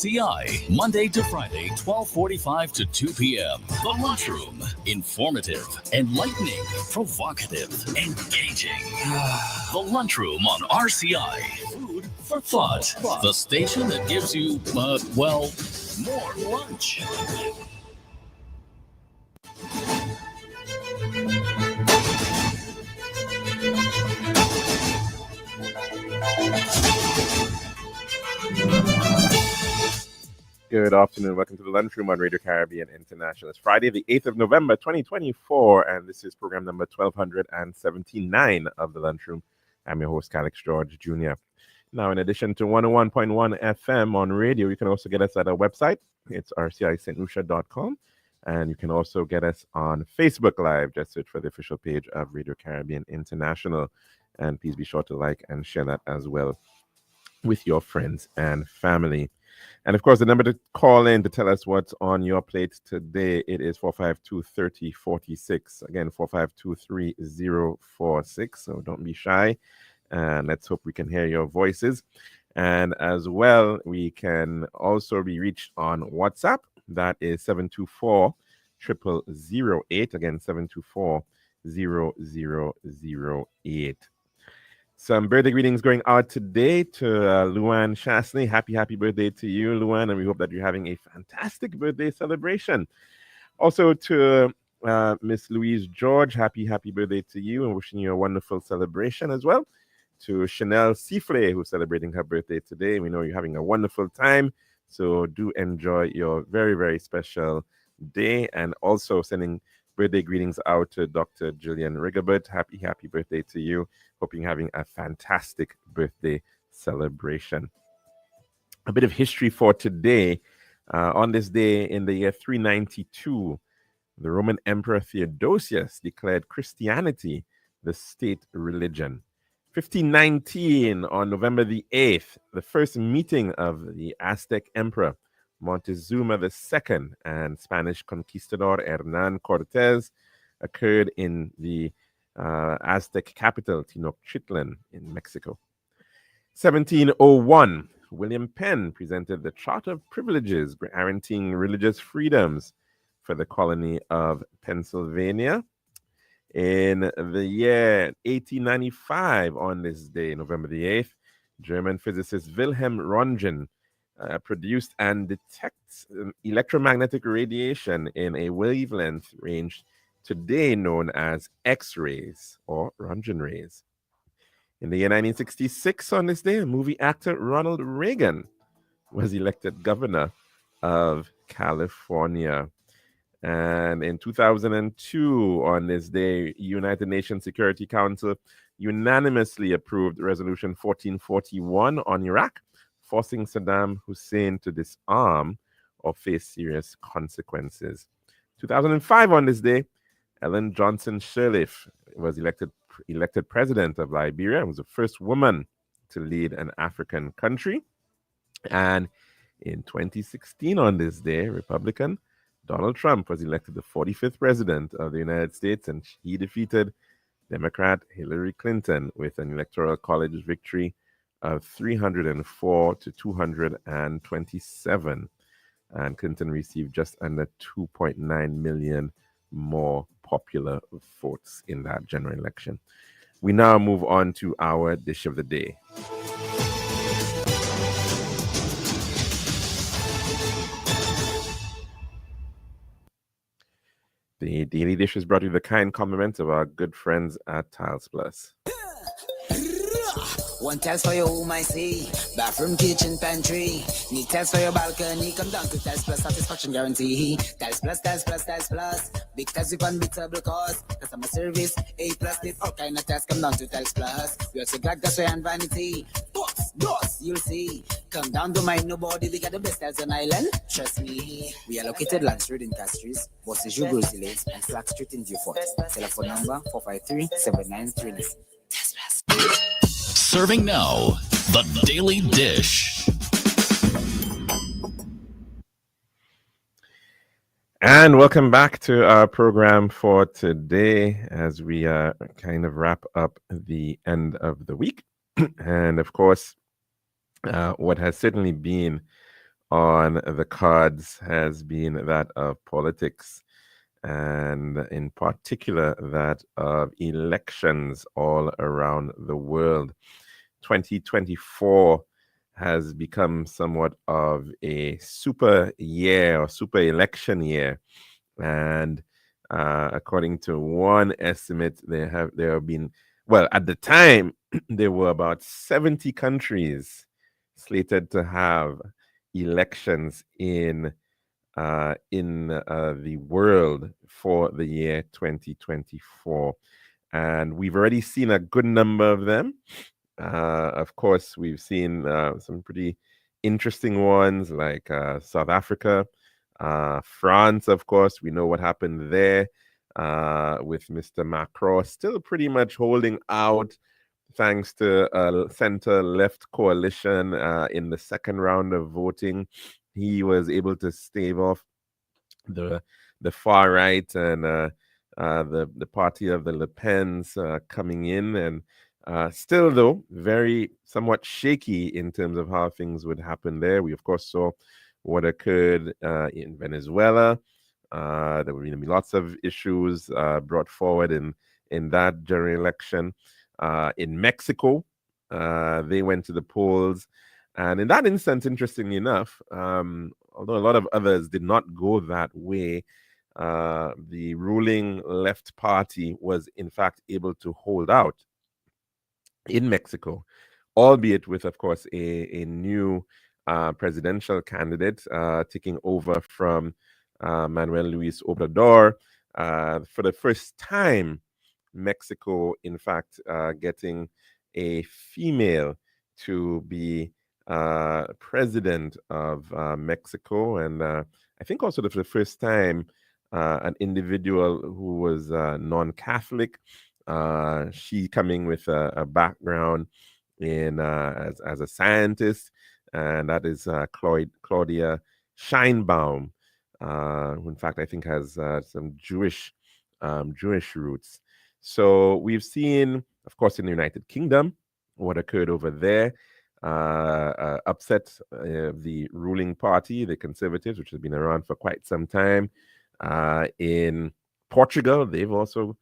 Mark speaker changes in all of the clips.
Speaker 1: RCI, Monday to Friday, 12:45 to 2 p.m. The Lunchroom, informative, enlightening, provocative, engaging. The Lunchroom on RCI, food for thought. The station that gives you, more lunch.
Speaker 2: Good afternoon. Welcome to the Lunchroom on Radio Caribbean International. It's Friday, the 8th of November, 2024, and this is program number 1279 of the Lunchroom. I'm your host, Calix George Jr. Now, in addition to 101.1 FM on radio, you can also get us at our website. It's rcistlucia.com, and you can also get us on Facebook Live. Just search for the official page of Radio Caribbean International, and please be sure to like and share that as well with your friends and family. And of course, the number to call in to tell us what's on your plate today, it is 452-3046. Again, 452-3046. So don't be shy. And let's hope we can hear your voices. And as well, we can also be reached on WhatsApp. That is 724-0008. Again, 724-0008. Some birthday greetings going out today to Luann Shasley. Happy birthday to you, Luann, and we hope that you're having a fantastic birthday celebration. Also to Miss Louise George, happy birthday to you, and wishing you a wonderful celebration as well. To Chanel Siffle, who's celebrating her birthday today. We know you're having a wonderful time, so do enjoy your very, very special day, and also sending birthday greetings out to Dr. Julian Rigobert. Happy birthday to you. Hoping you're having a fantastic birthday celebration. A bit of history for today. On this day in the year 392, the Roman Emperor Theodosius declared Christianity the state religion. 1519, on November the 8th, the first meeting of the Aztec Emperor Montezuma II and Spanish conquistador Hernan Cortez occurred in the Aztec capital, Tenochtitlan, in Mexico. 1701, William Penn presented the Charter of Privileges, guaranteeing religious freedoms for the colony of Pennsylvania. In the year 1895, on this day, November the 8th, German physicist Wilhelm Röntgen produced and detects electromagnetic radiation in a wavelength range today known as X-rays or Röntgen rays. In the year 1966, on this day, movie actor Ronald Reagan was elected governor of California. And in 2002, on this day, United Nations Security Council unanimously approved Resolution 1441 on Iraq, forcing Saddam Hussein to disarm or face serious consequences. 2005, on this day, Ellen Johnson Sirleaf was elected president of Liberia and was the first woman to lead an African country. And in 2016, on this day, Republican Donald Trump was elected the 45th president of the United States, and he defeated Democrat Hillary Clinton with an electoral college victory of 304 to 227. And Clinton received just under 2.9 million more popular votes in that general election. We now move on to our dish of the day. The daily dish is brought to you with the kind compliments of our good friends at Tiles Plus.
Speaker 3: One test for your home, I see. Bathroom, kitchen, pantry. Need test for your balcony. Come down to Tiles Plus, satisfaction guarantee. Tiles Plus, Tiles Plus, Tiles Plus. Big test with unbeatable cost. Customer service, A+. Need all kind of tests. Come down to Tiles Plus. We also got gas and vanity. Boss, you'll see. Come down to my nobody. We got the best tiles on island. Trust me. We are located Lance Road in Castries, Bosses Jubilee Lane, and Flag Street in Beaufort. Telephone number 453-7939. Tiles Plus.
Speaker 1: Serving now, the Daily Dish.
Speaker 2: And welcome back to our program for today as we kind of wrap up the end of the week. And of course, what has certainly been on the cards has been that of politics, and in particular that of elections all around the world. 2024 has become somewhat of a super year or super election year. And according to one estimate, there have been, well, at the time, there were about 70 countries slated to have elections in the world for the year 2024. And we've already seen a good number of them. Of course, we've seen some pretty interesting ones like South Africa, France, of course. We know what happened there with Mr. Macron still pretty much holding out thanks to a center left coalition in the second round of voting. He was able to stave off the far right and the party of the Le Pens coming in, and still though very somewhat shaky in terms of how things would happen there. We of course saw what occurred in Venezuela. There were going to be lots of issues brought forward in that general election. In Mexico, they went to the polls, and in that instance, interestingly enough, although a lot of others did not go that way, the ruling left party was in fact able to hold out in Mexico, albeit with, of course, a new presidential candidate taking over from Manuel Luis Obrador. For the first time, Mexico, in fact, getting a female to be president of Mexico. And I think also for the first time, an individual who was non-Catholic, she coming with a background in as a scientist, and that is Claudia Scheinbaum, who in fact I think has some Jewish roots. So we've seen, of course, in the United Kingdom, what occurred over there. Upset the ruling party, the Conservatives, which has been around for quite some time. In Portugal, they've also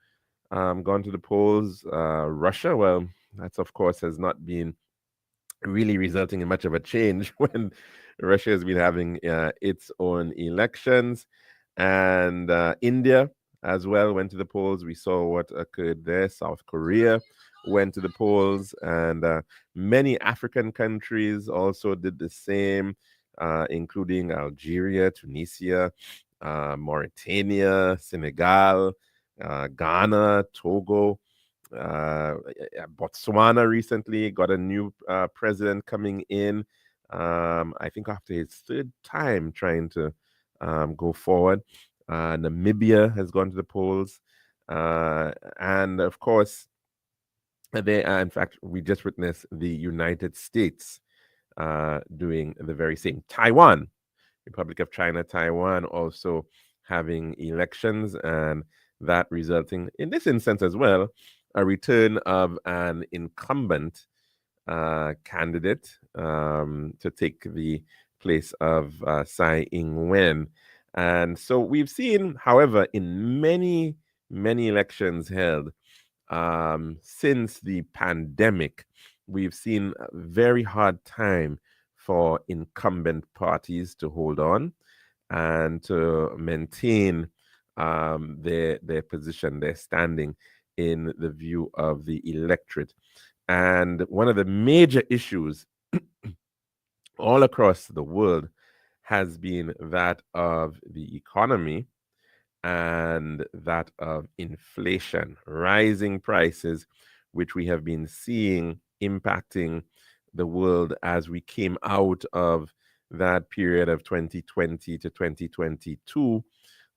Speaker 2: gone to the polls. Russia, well, that's of course has not been really resulting in much of a change when Russia has been having its own elections. And India as well went to the polls. We saw what occurred there. South Korea went to the polls, and many African countries also did the same, including Algeria, Tunisia, Mauritania, Senegal, Ghana, Togo. Botswana recently got a new president coming in. I think after his third time trying to go forward. Namibia has gone to the polls. And of course, in fact, we just witnessed the United States doing the very same. Taiwan, Republic of China, Taiwan also having elections, and that resulting in this instance as well, a return of an incumbent candidate to take the place of Tsai Ing-wen. And so we've seen, however, in many elections held since the pandemic, we've seen a very hard time for incumbent parties to hold on and to maintain their position, their standing in the view of the electorate. And one of the major issues all across the world has been that of the economy and that of inflation, rising prices, which we have been seeing impacting the world as we came out of that period of 2020 to 2022,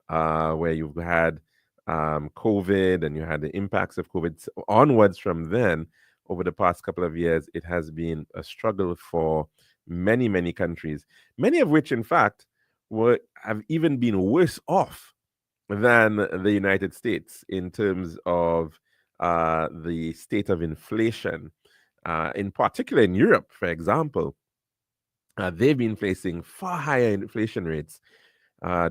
Speaker 2: where you've had COVID and you had the impacts of COVID onwards from then. Over the past couple of years, it has been a struggle for many countries, many of which, in fact, have even been worse off than the United States in terms of the state of inflation. In particular, in Europe, for example, they've been facing far higher inflation rates,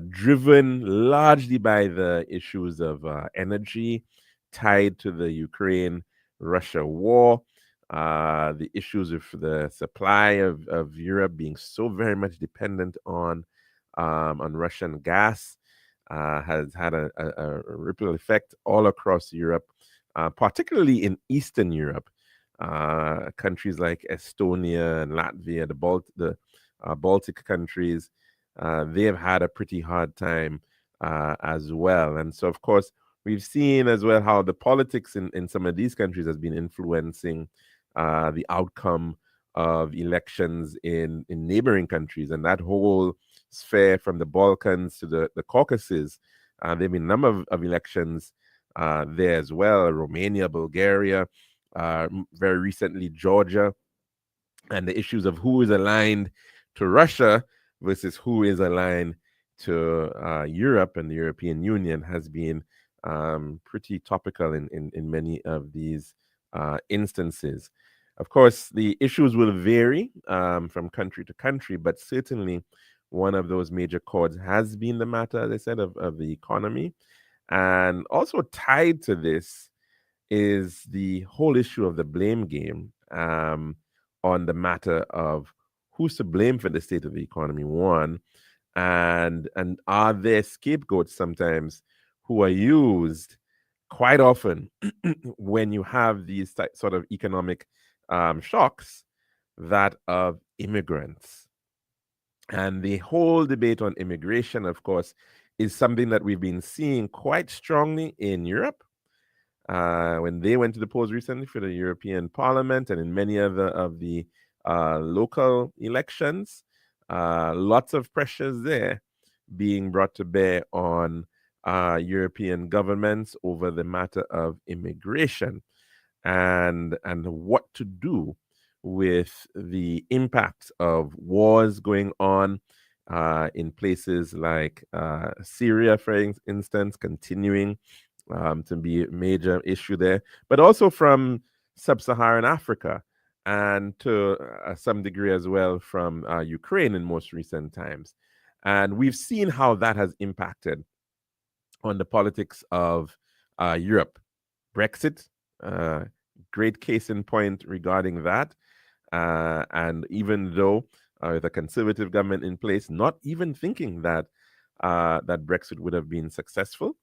Speaker 2: driven largely by the issues of energy tied to the Ukraine-Russia war, the issues of the supply of Europe being so very much dependent on Russian gas, has had a ripple effect all across Europe, particularly in Eastern Europe. Countries like Estonia and Latvia, the Baltic countries, they have had a pretty hard time as well. And so, of course, we've seen as well how the politics in some of these countries has been influencing the outcome of elections in neighboring countries. And that whole sphere from the Balkans to the Caucasus, there have been a number of elections there as well. Romania, Bulgaria, very recently Georgia, and the issues of who is aligned to Russia versus who is aligned to Europe and the European Union has been pretty topical in many of these instances. Of course, the issues will vary from country to country, but certainly one of those major chords has been the matter, as I said, of the economy. And also tied to this is the whole issue of the blame game on the matter of who's to blame for the state of the economy, one, and are there scapegoats sometimes who are used quite often when you have these sort of economic shocks that of immigrants. And the whole debate on immigration, of course, is something that we've been seeing quite strongly in Europe. When they went to the polls recently for the European Parliament and in many other of the local elections, lots of pressures there being brought to bear on European governments over the matter of immigration and what to do with the impact of wars going on in places like Syria, for instance, continuing to be a major issue there, but also from sub-Saharan Africa and to some degree as well from Ukraine in most recent times. And we've seen how that has impacted on the politics of Europe. Brexit, great case in point regarding that. And even though the Conservative government in place, not even thinking that that Brexit would have been successful,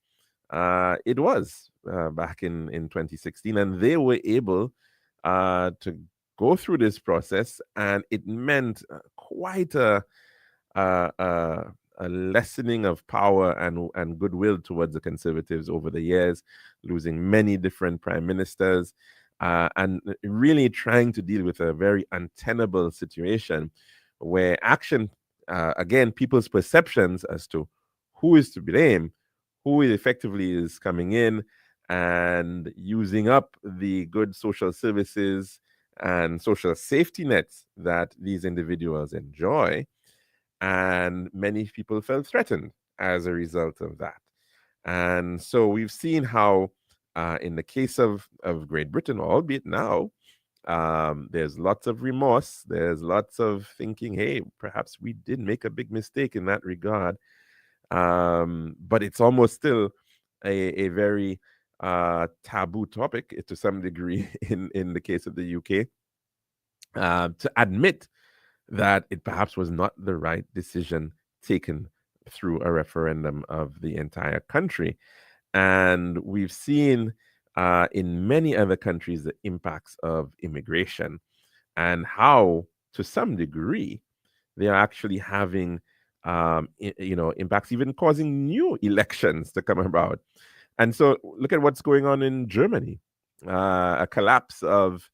Speaker 2: it was back in 2016, and they were able to go through this process, and it meant quite a lessening of power and goodwill towards the Conservatives over the years, losing many different prime ministers, and really trying to deal with a very untenable situation where action, again, people's perceptions as to who is to blame, who effectively is coming in and using up the good social services and social safety nets that these individuals enjoy. And many people felt threatened as a result of that. And so we've seen how, in the case of Great Britain, albeit now, there's lots of remorse. There's lots of thinking, hey, perhaps we did make a big mistake in that regard. But it's almost still a very taboo topic to some degree in the case of the UK to admit that it perhaps was not the right decision taken through a referendum of the entire country. And we've seen in many other countries the impacts of immigration and how, to some degree, they are actually having impacts, even causing new elections to come about. And so look at what's going on in Germany, a collapse of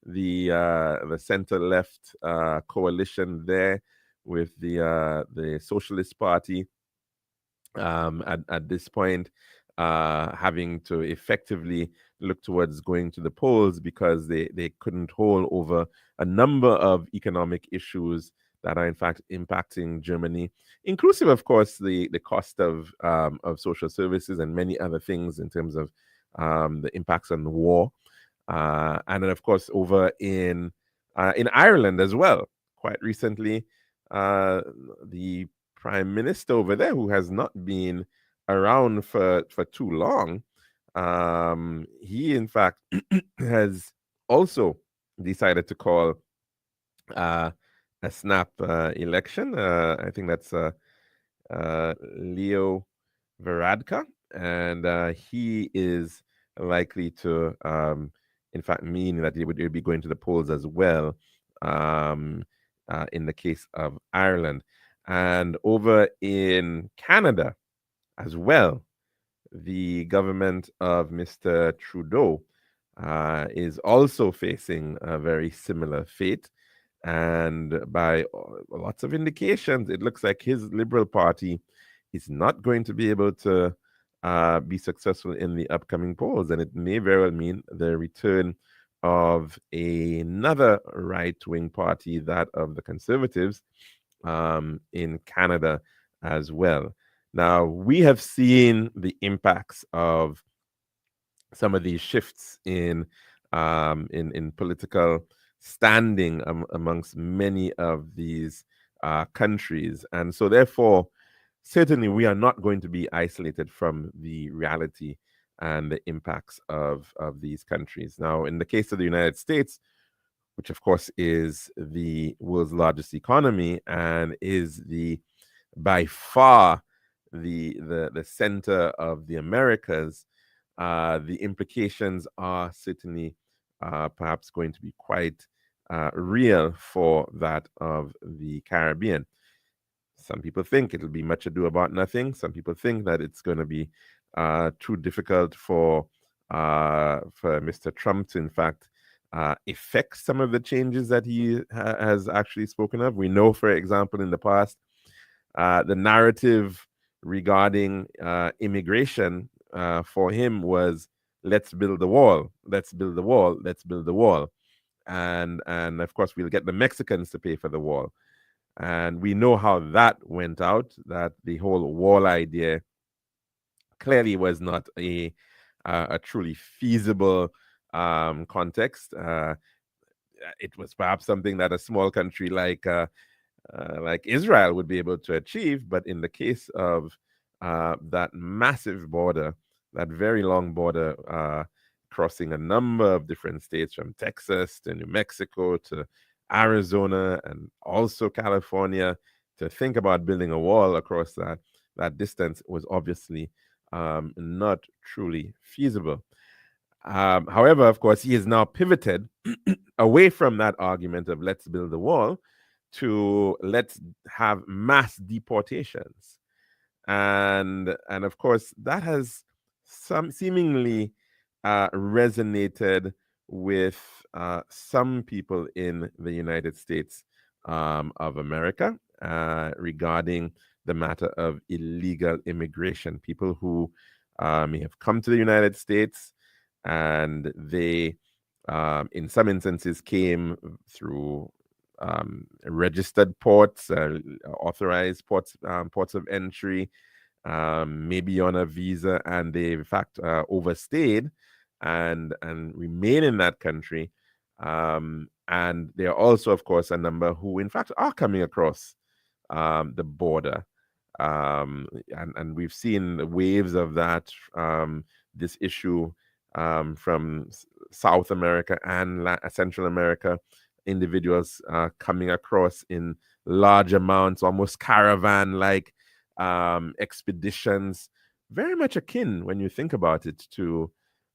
Speaker 2: the center-left coalition there with the Socialist Party at this point having to effectively look towards going to the polls because they couldn't hold over a number of economic issues that are in fact impacting Germany, inclusive, of course, the cost of social services and many other things in terms of the impacts on the war. And then, of course, over in Ireland as well, quite recently, the prime minister over there, who has not been around for too long, he in fact has also decided to call uh, a snap election. I think that's Leo Varadkar, and he is likely to, in fact, mean that he'll be going to the polls as well, um, in the case of Ireland. And over in Canada as well, the government of Mr. Trudeau is also facing a very similar fate. And by lots of indications, it looks like his Liberal Party is not going to be able to be successful in the upcoming polls. And it may very well mean the return of another right wing party, that of the Conservatives, in Canada as well. Now, we have seen the impacts of some of these shifts in political standing amongst many of these countries, and so therefore, certainly, we are not going to be isolated from the reality and the impacts of these countries. Now, in the case of the United States, which of course is the world's largest economy and is the by far the center of the Americas, the implications are certainly perhaps going to be quite real for that of the Caribbean. Some people think it'll be much ado about nothing. Some people think that it's going to be too difficult for Mr. Trump to, in fact, effect some of the changes that he has actually spoken of. We know, for example, in the past, the narrative regarding immigration for him was, let's build the wall, let's build the wall, let's build the wall. And of course, we'll get the Mexicans to pay for the wall. And we know how that went out, that the whole wall idea clearly was not a truly feasible context. It was perhaps something that a small country like Israel would be able to achieve, but in the case of that massive border, that very long border crossing a number of different states, from Texas to New Mexico to Arizona and also California, to think about building a wall across that distance was obviously not truly feasible. However, of course, he has now pivoted away from that argument of let's build the wall to let's have mass deportations. And of course, that has seemingly resonated with some people in the United States of America regarding the matter of illegal immigration. People who may have come to the United States, and they, in some instances, came through registered ports, authorized ports of entry, maybe on a visa, and they in fact overstayed and remain in that country. And there are also, of course, a number who in fact are coming across the border. And we've seen waves of that, this issue from South America and Central America, individuals coming across in large amounts, almost caravan-like expeditions, very much akin, when you think about it, to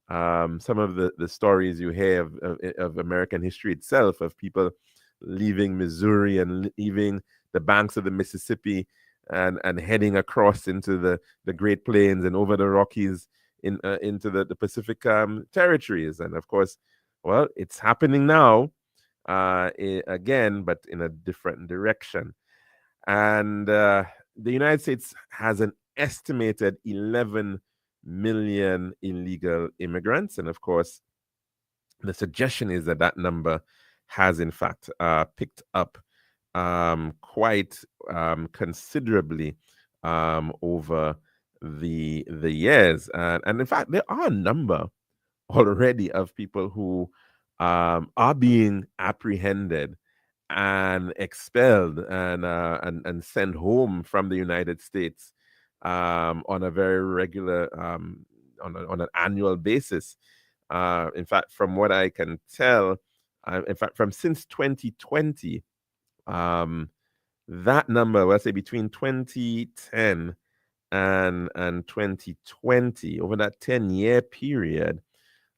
Speaker 2: some of the stories you hear of American history itself, of people leaving Missouri and leaving the banks of the Mississippi and heading across into the Great Plains and over the Rockies into the Pacific territories. And of course, well, it's happening now again, but in a different direction. And the United States has an estimated 11 million illegal immigrants. And of course, the suggestion is that that number has in fact picked up quite considerably over the years. And in fact, there are a number already of people who are being apprehended and expelled and sent home from the United States on a very regular on an annual basis. In fact, from what I can tell, in fact, from since 2020, um, that number, let's say between 2010 and 2020, over that 10-year period,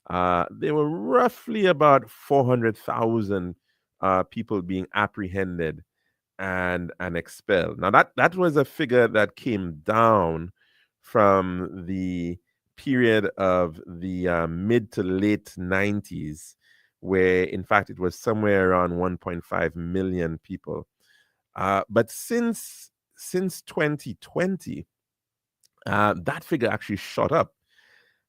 Speaker 2: there were roughly about 400,000 people being apprehended and expelled. Now that was a figure that came down from the period of the mid to late 90s, where in fact it was somewhere around 1.5 million people. But since 2020, that figure actually shot up.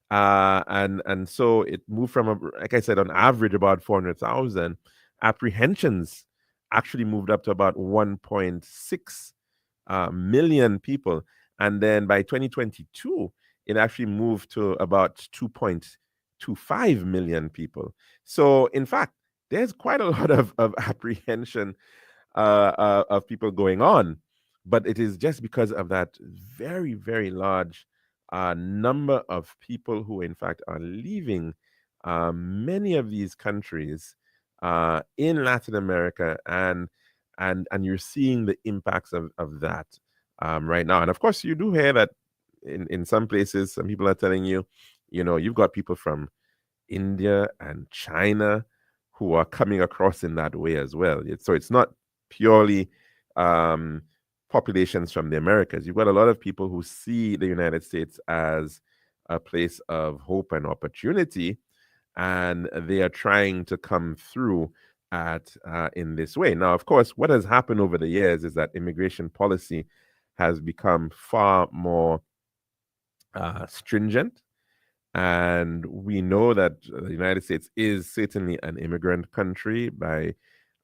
Speaker 2: And so it moved from, like I said, on average about 400,000. Apprehensions actually moved up to about 1.6 million people. And then by 2022, it actually moved to about 2.25 million people. So in fact, there's quite a lot of apprehension of people going on, but it is just because of that very, very large number of people who, in fact, are leaving many of these countries in Latin America, and you're seeing the impacts of that right now. And of course, you do hear that in some places, some people are telling you, you've got people from India and China who are coming across in that way as well. So it's not purely populations from the Americas. You've got a lot of people who see the United States as a place of hope and opportunity, and they are trying to come through in this way. Now, of course, what has happened over the years is that immigration policy has become far more stringent. And we know that the United States is certainly an immigrant country by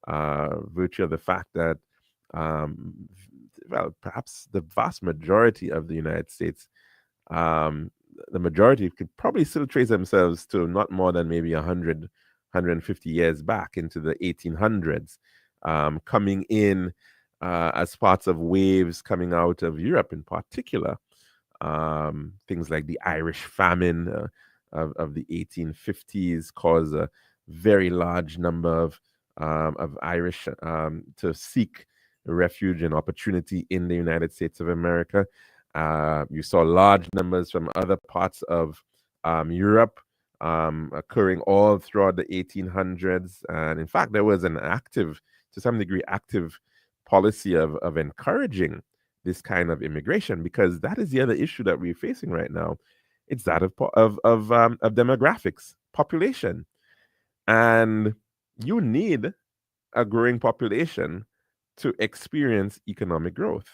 Speaker 2: virtue of the fact that, well, perhaps the vast majority of the United States, the majority could probably still trace themselves to not more than maybe 100, 150 years back into the 1800s, coming in as parts of waves coming out of Europe in particular. Things like the Irish famine of the 1850s caused a very large number of Irish to seek refuge and opportunity in the United States of America. You saw large numbers from other parts of Europe occurring all throughout the 1800s. And in fact, there was an active, to some degree, active policy of encouraging this kind of immigration, because that is the other issue that we're facing right now. It's that of demographics, population, and you need a growing population to experience economic growth.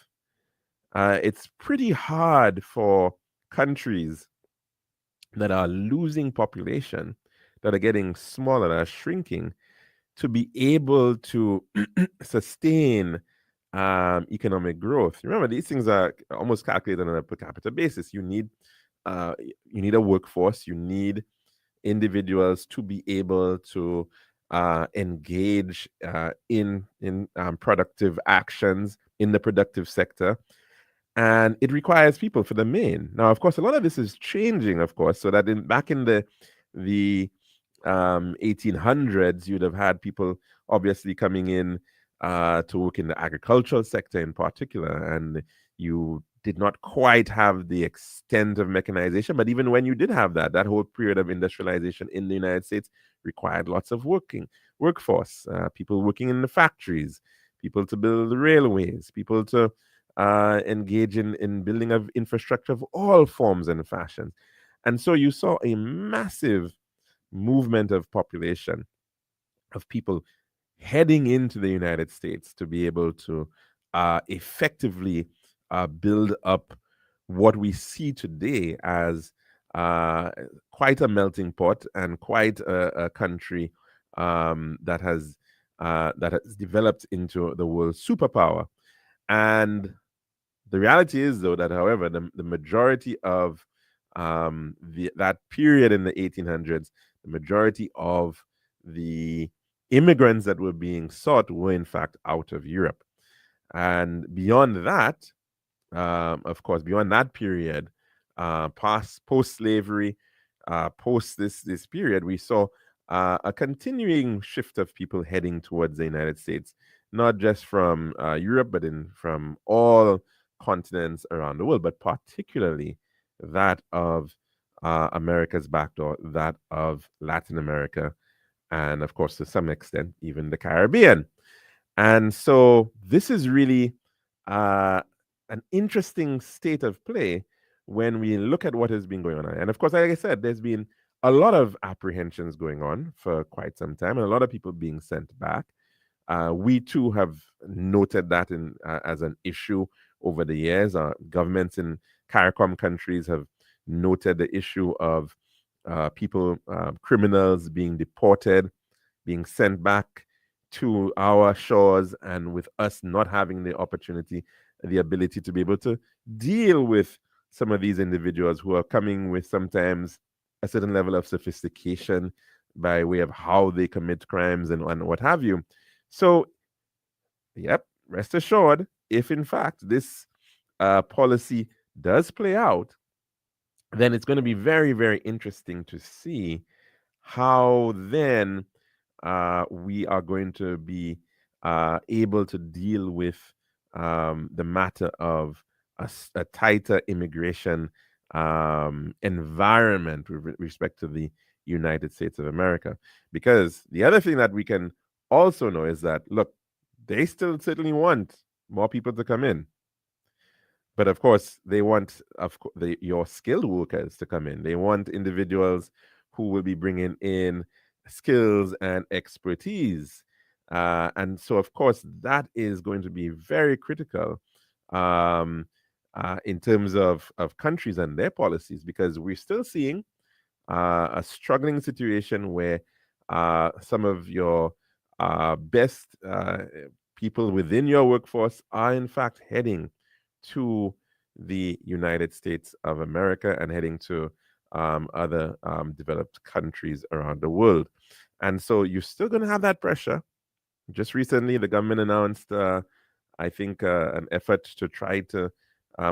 Speaker 2: It's pretty hard for countries that are losing population, that are getting smaller, that are shrinking, to be able to sustain economic growth. Remember, these things are almost calculated on a per capita basis. You need a workforce. You need individuals to be able to engage in productive actions in the productive sector, and it requires people for the main. Now, of course, a lot of this is changing, of course, so that back in the 1800s, you'd have had people obviously coming in to work in the agricultural sector in particular, and you did not quite have the extent of mechanization. But even when you did have that whole period of industrialization in the United States required lots of workforce, people working in the factories, people to build the railways, people to engage in building of infrastructure of all forms and fashions. And so you saw a massive movement of population, of people heading into the United States to be able to effectively build up what we see today as quite a melting pot and quite a country that has developed into the world's superpower. And the reality is, though, that however, the majority of that period in the 1800s, the majority of the immigrants that were being sought were in fact out of Europe. And beyond that, of course, beyond that period, post slavery, post this period, we saw a continuing shift of people heading towards the United States, not just from Europe, but from all continents around the world, but particularly that of America's backdoor, that of Latin America, and of course, to some extent, even the Caribbean. And so this is really an interesting state of play when we look at what has been going on. And of course, like I said, there's been a lot of apprehensions going on for quite some time, and a lot of people being sent back. We too have noted that as an issue over the years. Governments in CARICOM countries have noted the issue of people, criminals being deported, being sent back to our shores, and with us not having the opportunity, the ability to be able to deal with some of these individuals who are coming with sometimes a certain level of sophistication by way of how they commit crimes and what have you. So, yep, rest assured, if in fact this policy does play out, then it's going to be very, very interesting to see how then we are going to be able to deal with the matter of a tighter immigration environment with respect to the United States of America. Because the other thing that we can also know is that, look, they still certainly want more people to come in. But of course, they want your skilled workers to come in. They want individuals who will be bringing in skills and expertise. And so, of course, that is going to be very critical in terms of countries and their policies, because we're still seeing a struggling situation where some of your best people within your workforce are, in fact, heading to the United States of America and heading to other developed countries around the world. And so you're still going to have that pressure. Just recently, the government announced, I think, an effort to try to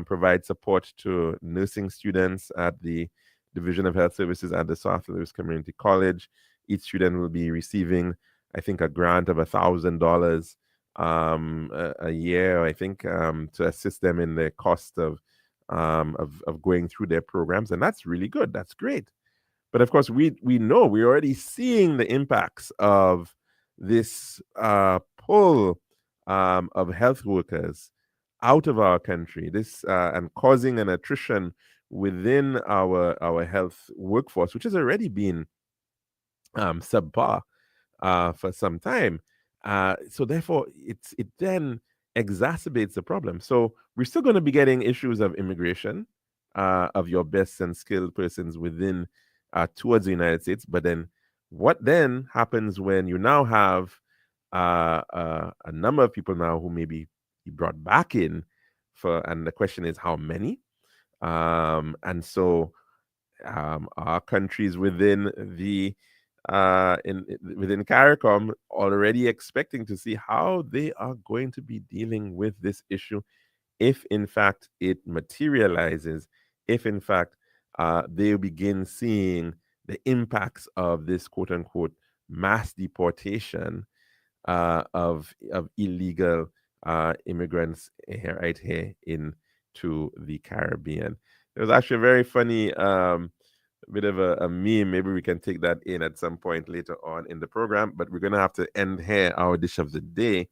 Speaker 2: provide support to nursing students at the Division of Health Services at the South Louis Community College. Each student will be receiving, I think, a grant of $1,000 a year, I think, to assist them in the cost of going through their programs. And that's really good. That's great. But of course, we know we're already seeing the impacts of this pull of health workers out of our country, this and causing an attrition within our health workforce, which has already been subpar for some time. So therefore, it then exacerbates the problem. So we're still going to be getting issues of immigration of your best and skilled persons within towards the United States. But then what then happens when you now have a number of people now who may be brought back in and the question is how many? And so our countries within the within CARICOM already expecting to see how they are going to be dealing with this issue if in fact it materializes, if in fact they begin seeing the impacts of this quote unquote mass deportation of illegal immigrants right here into the Caribbean. There was actually a very funny bit of a meme. Maybe we can take that in at some point later on in the program, but we're going to have to end here our dish of the day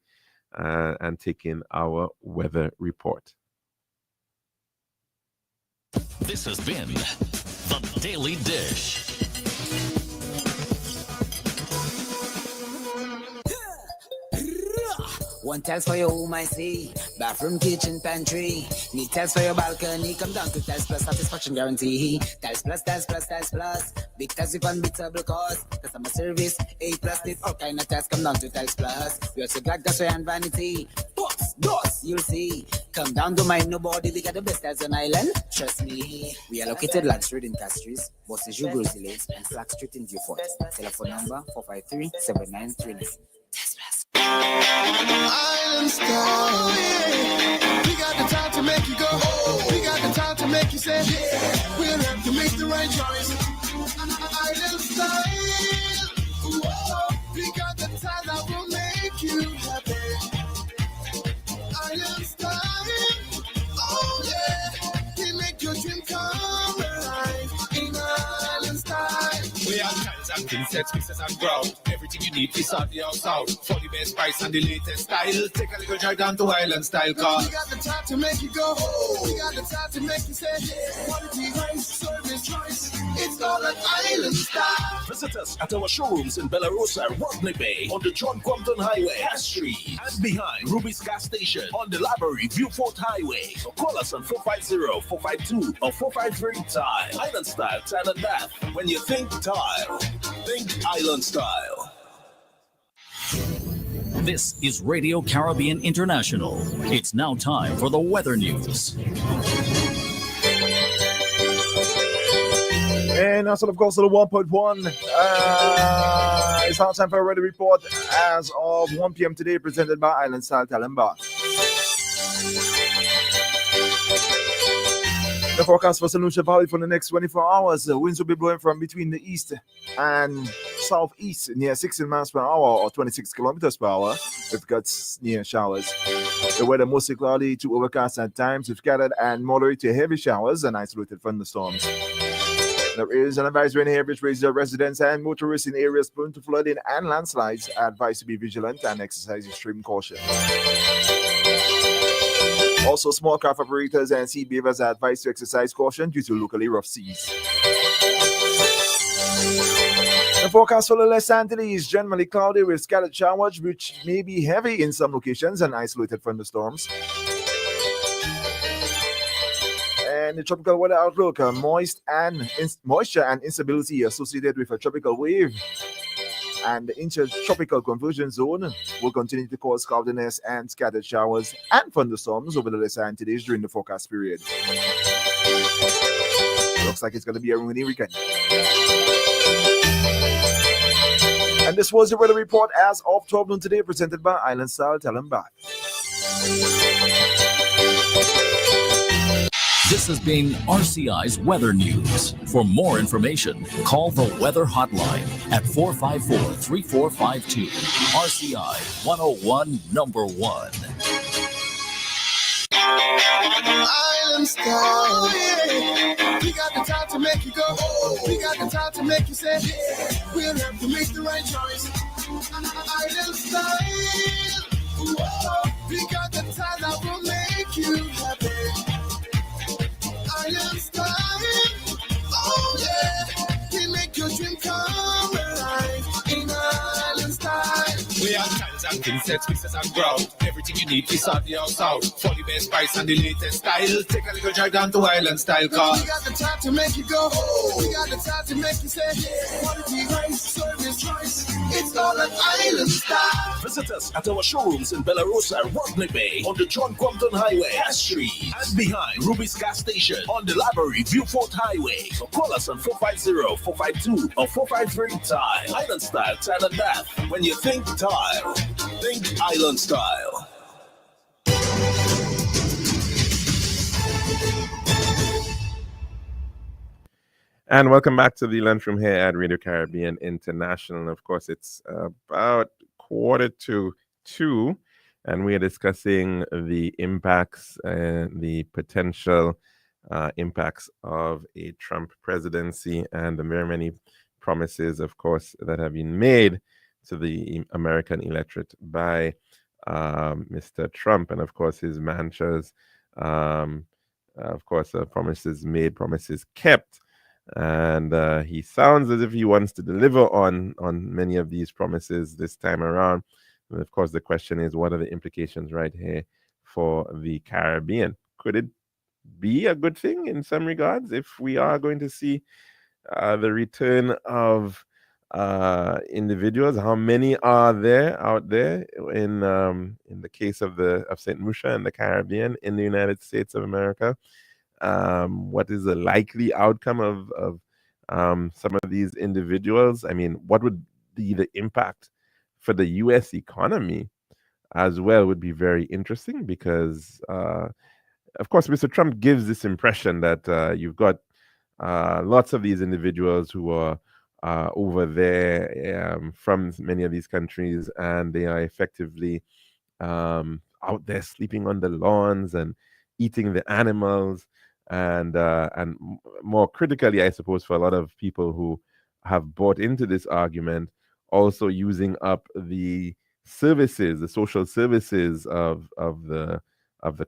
Speaker 2: and take in our weather report.
Speaker 1: This has been The Daily Dish.
Speaker 3: One tiles for your home, I see. Bathroom, kitchen, pantry. Need tiles for your balcony. Come down to Tiles Plus, satisfaction guarantee. Tiles Plus, Tiles Plus, Tiles Plus. Big tiles with unbeatable cost. Customer service, A plus. Need all kind of tiles. Come down to Tiles Plus. We also got gas and vanity. Books. Dos, you'll see. Come down to mind nobody, we got the best as an island. Trust me. We are located Land Street in Castries, Bossy Joux Grizzlies, and Flag Street in Beaufort. Telephone number 453-7939.
Speaker 4: Island style, yeah. We got the time to make you go. We got the time to make you say, yeah. We'll have to make the right choice. Island style, whoa. We got the time that will make you happy. Island style, oh yeah. We make your dream come alive in Island style.
Speaker 5: We have cans and king sets, pieces and ground. Everything you need is on the outside. For the best price and the latest style. Take a little drive down to Island Style car.
Speaker 4: We got the time to make you go. We got the time to make you say, yeah. Quality, price, service, choice. It's all an Island Style.
Speaker 1: Visit us at our showrooms in Bellarosa, Rodney Bay, on the John Compton Highway, Castries, and behind Ruby's Gas Station on the Library, Beaufort Highway. So call us on 450-452 or 453-TILE. Island Style, Tile and Bath. When you think tile, think Island Style. This is Radio Caribbean International. It's now time for the weather news.
Speaker 6: And also, of course, to the 1.1. It's now time for a weather report as of 1 p.m. today, presented by Island Style Talemba. The forecast for St. Lucia Valley for the next 24 hours. Winds will be blowing from between the east and southeast near 16 miles per hour or 26 kilometers per hour with gusts near showers. The weather mostly cloudy to overcast at times with scattered and moderate to heavy showers and isolated thunderstorms. There is an advisory in here which raises residents and motorists in areas prone to flooding and landslides advised to be vigilant and exercise extreme caution. Also, small craft operators and sea beavers are advised to exercise caution due to locally rough seas. The forecast for the Los Antilles is generally cloudy with scattered showers, which may be heavy in some locations and isolated thunderstorms. And the tropical weather outlook, moisture and instability associated with a tropical wave and the intertropical conversion zone will continue to cause cloudiness and scattered showers and thunderstorms over the Los Antilles during the forecast period. Looks like it's going to be a rainy weekend. And this was the weather report as of 12 noon today, presented by Island Style Talemba.
Speaker 1: This has been RCI's Weather News. For more information, call the Weather Hotline at 454-3452. RCI 101 number 1.
Speaker 4: Island Style, yeah. We got the time to make you go. We got the time to make you say, yeah. We'll have to make the right choice. Island Style, whoa. We got the time that will make you happy. Island Style, oh yeah. We make your dream come alive in Island Style.
Speaker 5: We have cans and king sets, pieces and ground. Everything you need is on the outside. For the best price and the latest style. Take a little drive down to Island Style car.
Speaker 4: We got the time to make you go. We got the time to make you say, yeah. Quality, price, service, choice. It's all an Island Style.
Speaker 1: Visit us at our showrooms in Bellarosa, Rodney Bay, on the John Compton Highway, Castries, and behind Ruby's Gas Station on the Library, Beaufort Highway. So call us on 450-452 or 453-TILE. Island Style, Tile and Bath. When you think tile, think Island Style.
Speaker 2: And welcome back to the lunchroom here at Radio Caribbean International. Of course, it's about 1:45, and we are discussing the impacts and the potential impacts of a Trump presidency and the very many promises, of course, that have been made to the American electorate by Mr. Trump, and of course his mantras, promises made, promises kept. And he sounds as if he wants to deliver on many of these promises this time around. And of course, the question is, what are the implications right here for the Caribbean? Could it be a good thing in some regards if we are going to see the return of individuals. How many are there out there in the case of Saint Lucia and the Caribbean in the United States of America? What is the likely outcome of some of these individuals? I mean, what would be the impact for the U.S. economy as well? Would be very interesting because, of course, Mr. Trump gives this impression that you've got lots of these individuals who are over there from many of these countries, and they are effectively out there sleeping on the lawns and eating the animals, and more critically, I suppose, for a lot of people who have bought into this argument, also using up the services, the social services of the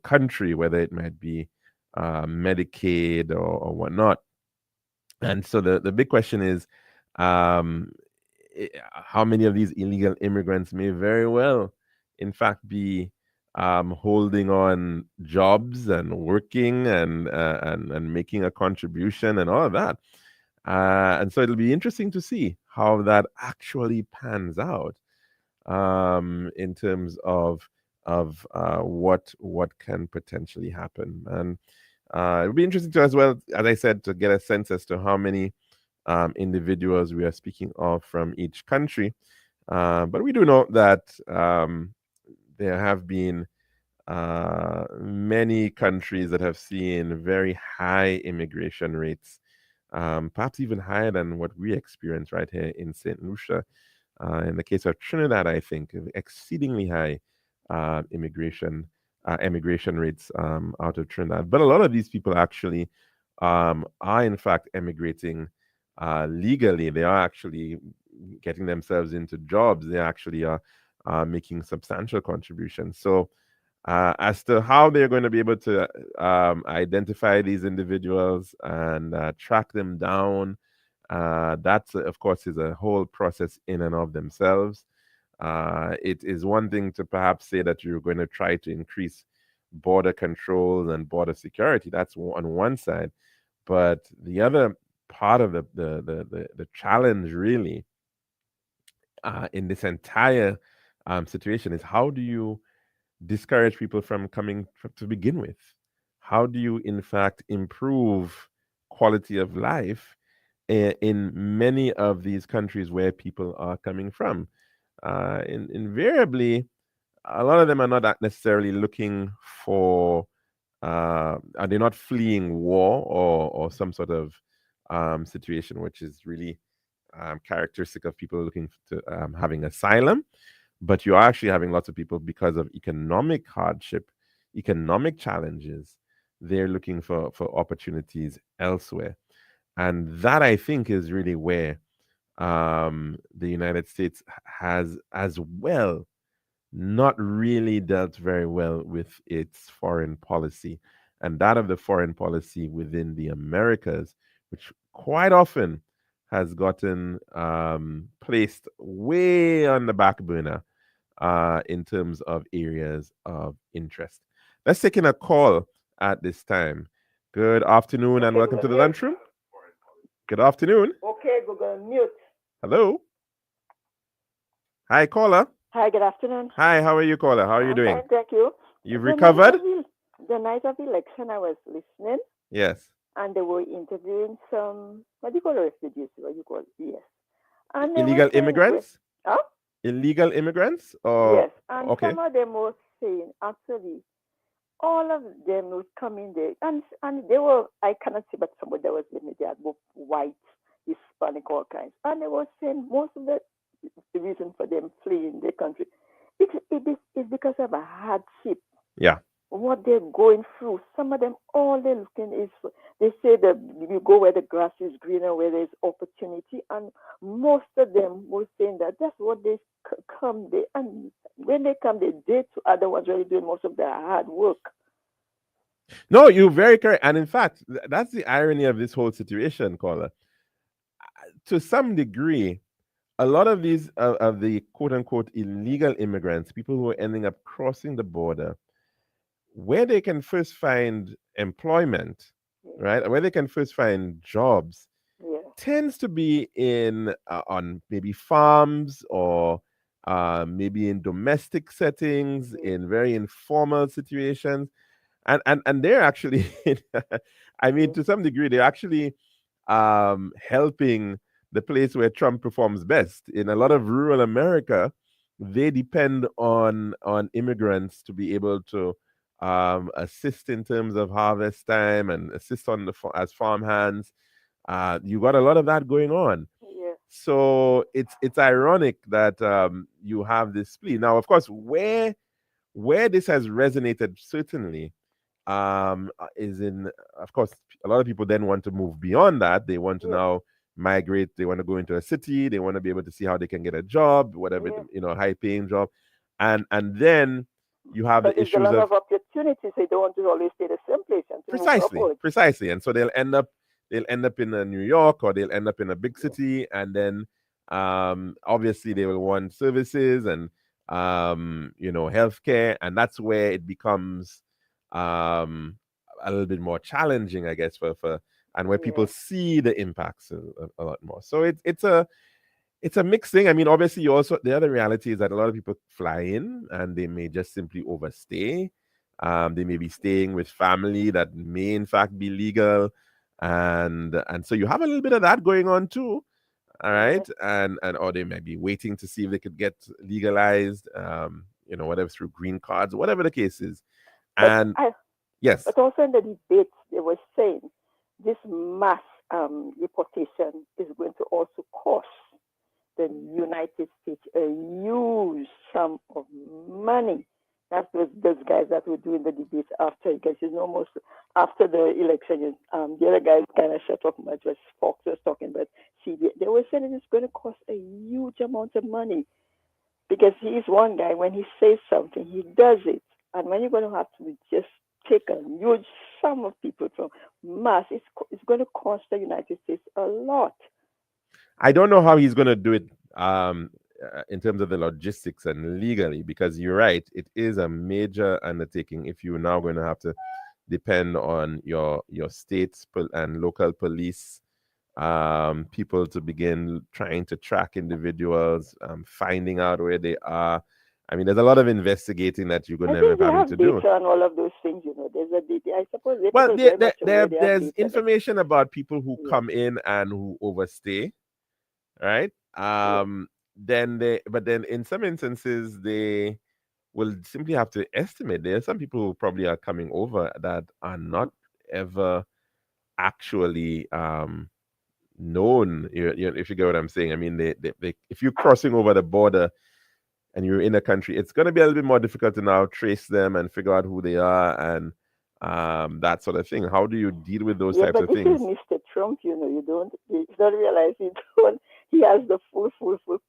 Speaker 2: country, whether it might be Medicaid or whatnot. And so the big question is, um, how many of these illegal immigrants may very well, in fact, be holding on jobs and working and making a contribution and all of that. And so it'll be interesting to see how that actually pans out in terms of what can potentially happen. And it'll be interesting to, as well, as I said, to get a sense as to how many individuals we are speaking of from each country. But we do know that there have been many countries that have seen very high immigration rates, perhaps even higher than what we experience right here in St. Lucia. In the case of Trinidad, I think exceedingly high immigration rates out of Trinidad. But a lot of these people actually are in fact emigrating legally. They are actually getting themselves into jobs. They actually are making substantial contributions. So as to how they're going to be able to identify these individuals and track them down, that, of course, is a whole process in and of themselves. It is one thing to perhaps say that you're going to try to increase border controls and border security. That's on one side. But the other part of the challenge, really, in this entire situation is, how do you discourage people from coming to begin with? How do you, in fact, improve quality of life in many of these countries where people are coming from? Invariably, a lot of them are not necessarily looking for, are they not fleeing war or some sort of situation which is really characteristic of people looking to having asylum? But you're actually having lots of people, because of economic hardship, economic challenges, they're looking for opportunities elsewhere. And that, I think, is really where the United States has as well not really dealt very well with its foreign policy, and that of the foreign policy within the Americas, which quite often has gotten placed way on the back burner in terms of areas of interest. Let's take in a call at this time. Good afternoon and welcome to the lunchroom. Good afternoon.
Speaker 7: Okay, Google, mute.
Speaker 2: Hello. Hi, caller.
Speaker 7: Hi, good afternoon.
Speaker 2: Hi, how are you, caller? How are you doing?
Speaker 7: Fine, thank you.
Speaker 2: You've recovered?
Speaker 7: The night of election, I was listening.
Speaker 2: Yes.
Speaker 7: And they were interviewing some, what do you call refugees? What do you call it? Yes. And
Speaker 2: illegal immigrants?
Speaker 7: Huh?
Speaker 2: Illegal immigrants? Or,
Speaker 7: yes. And some of them were saying, actually, all of them would come in there. And they were, I cannot see, but somebody that was in there, they had both white, Hispanic, all kinds. And they were saying most of the reason for them fleeing the country is because of a hardship.
Speaker 2: Yeah.
Speaker 7: What they're going through. Some of them, all they're looking is, they say that you go where the grass is greener, where there's opportunity. And most of them were saying that that's what they come. And when they come, they date to other ones really doing most of their hard work.
Speaker 2: No, you're very correct. And in fact, that's the irony of this whole situation, caller. To some degree, a lot of these of the quote-unquote illegal immigrants, people who are ending up crossing the border, where they can first find employment, right? Where they can first find jobs, tends to be in on maybe farms or maybe in domestic settings, in very informal situations, and they're actually, I mean, to some degree, they're actually helping the place where Trump performs best. In a lot of rural America, they depend on immigrants to be able to assist in terms of harvest time and assist on as farm hands. You got a lot of that going on.
Speaker 7: Yeah.
Speaker 2: So it's ironic that you have this split. Now, of course, where this has resonated certainly is in, of course, a lot of people then want to move beyond that. They want to now migrate. They want to go into a city. They want to be able to see how they can get a job, whatever, high paying job, and then you have
Speaker 7: But
Speaker 2: the
Speaker 7: there's a
Speaker 2: issues
Speaker 7: lot
Speaker 2: of
Speaker 7: of opportunities. They don't want to always stay the same place and to move upwards.
Speaker 2: precisely, and so they'll end up in New York, or they'll end up in a big city, and then obviously they will want services and healthcare, and that's where it becomes a little bit more challenging, I guess, for and where people see the impacts a lot more. So it's a mixed thing. I mean, obviously, the other reality is that a lot of people fly in and they may just simply overstay. They may be staying with family that may in fact be legal, and so you have a little bit of that going on too. All right, and or they may be waiting to see if they could get legalized, whatever, through green cards, whatever the case is. And yes,
Speaker 7: but also in the debates, they were saying this mass deportation is going to also cost the United States a huge sum of money. That's those guys that were doing the debates after, because most after the election, the other guys kind of shut up much. Was Fox was talking, but see, they were saying it's going to cost a huge amount of money, because he's one guy. When he says something, he does it, and when you're going to have to just take a huge sum of people from mass, it's going to cost the United States a lot.
Speaker 2: I don't know how he's going to do it in terms of the logistics and legally, because you're right, it is a major undertaking if you're now going to have to depend on your state's and local police people to begin trying to track individuals, finding out where they are. I mean, there's a lot of investigating that you're going to end up having to do.
Speaker 7: And all of those things, there's a data. I suppose.
Speaker 2: Well, there's information about people who come in and who overstay, right? Then in some instances they will simply have to estimate. There are some people who probably are coming over that are not ever actually known. If you get what I'm saying. I mean, they if you're crossing over the border and you're in a country, it's going to be a little bit more difficult to now trace them and figure out who they are and that sort of thing. How do you deal with those types of things?
Speaker 7: This is Mr. Trump, you don't realize he has the full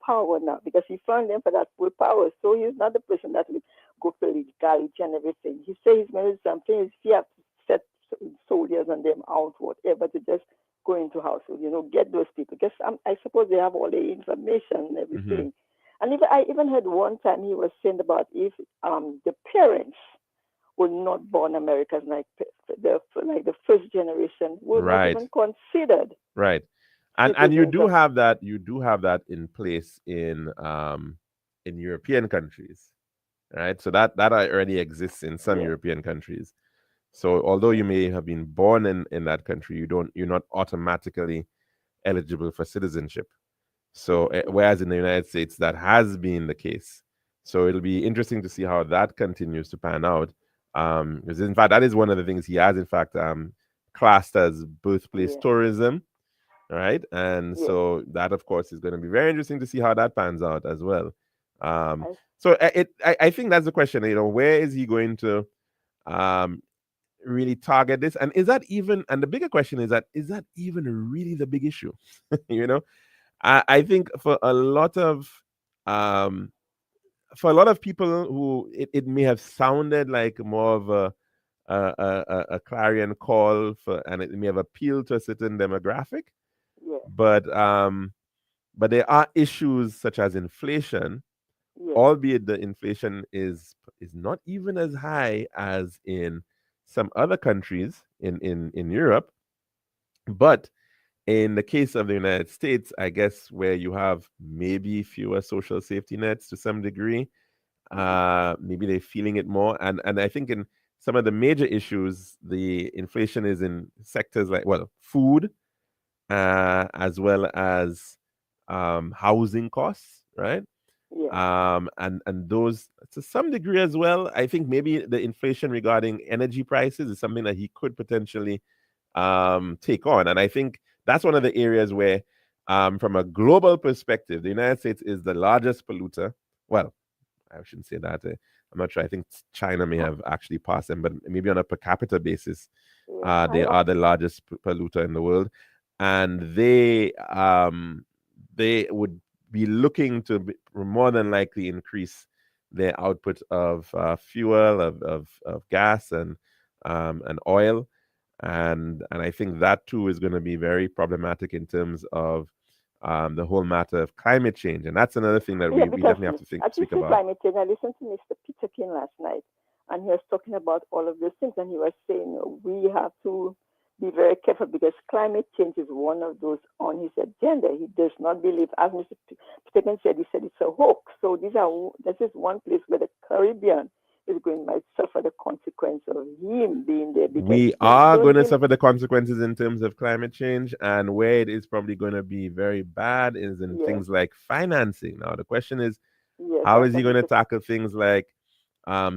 Speaker 7: power now, because he found them for that full power. So he's not the person that will go for legality and everything. He says he's going to do something. He has to set soldiers and them out, whatever, to just go into household, get those people. Because I suppose they have all the information and everything. And I even heard one time he was saying about if the parents were not born Americans, like the first generation, were not even considered.
Speaker 2: Right. And you do have that in place in European countries, right? So that already exists in some European countries. So although you may have been born in that country, you're not automatically eligible for citizenship. So whereas in the United States that has been the case. So it'll be interesting to see how that continues to pan out. Because in fact that is one of the things he has in fact classed as birthplace tourism. Right, and so that, of course, is going to be very interesting to see how that pans out as well. So I think that's the question. Where is he going to really target this? And is that even? And the bigger question is that even really the big issue? I think for a lot of people who it may have sounded like more of a clarion call and it may have appealed to a certain demographic. But there are issues such as inflation, albeit the inflation is not even as high as in some other countries in Europe, but In the case of the United States, I guess where you have maybe fewer social safety nets to some degree, maybe they're feeling it more. And I think in some of the major issues, the inflation is in sectors like, well, food, as well as housing costs, right?
Speaker 7: Yeah.
Speaker 2: And those to some degree as well. I think maybe the inflation regarding energy prices is something that he could potentially take on. And I think that's one of the areas where, from a global perspective, the United States is the largest polluter. Well, I shouldn't say that. I'm not sure. I think China may have actually passed them, but maybe on a per capita basis,
Speaker 7: Yeah.
Speaker 2: they are the largest polluter in the world, and they would be looking to more than likely increase their output of fuel, of gas, and oil, and I think that too is going to be very problematic in terms of the whole matter of climate change, and that's another thing that
Speaker 7: Yeah,
Speaker 2: we
Speaker 7: because
Speaker 2: definitely have to
Speaker 7: as you
Speaker 2: speak
Speaker 7: say
Speaker 2: about.
Speaker 7: climate change, I listened to Mr. Peter King last night, and he was talking about all of those things, and he was saying we have to be very careful because climate change is one of those on his agenda. He does not believe, as Mr. Peter King said, he said it's a hoax. So this is one place where the Caribbean is going might suffer the consequence of him being there because
Speaker 2: We
Speaker 7: he
Speaker 2: are
Speaker 7: don't
Speaker 2: going to
Speaker 7: believe.
Speaker 2: suffer the consequences in terms of climate change, and where it is probably going to be very bad is in
Speaker 7: Yes,
Speaker 2: things like financing. Now, the question is,
Speaker 7: yes,
Speaker 2: how
Speaker 7: that's
Speaker 2: is he
Speaker 7: what
Speaker 2: going
Speaker 7: he
Speaker 2: to
Speaker 7: said.
Speaker 2: tackle things like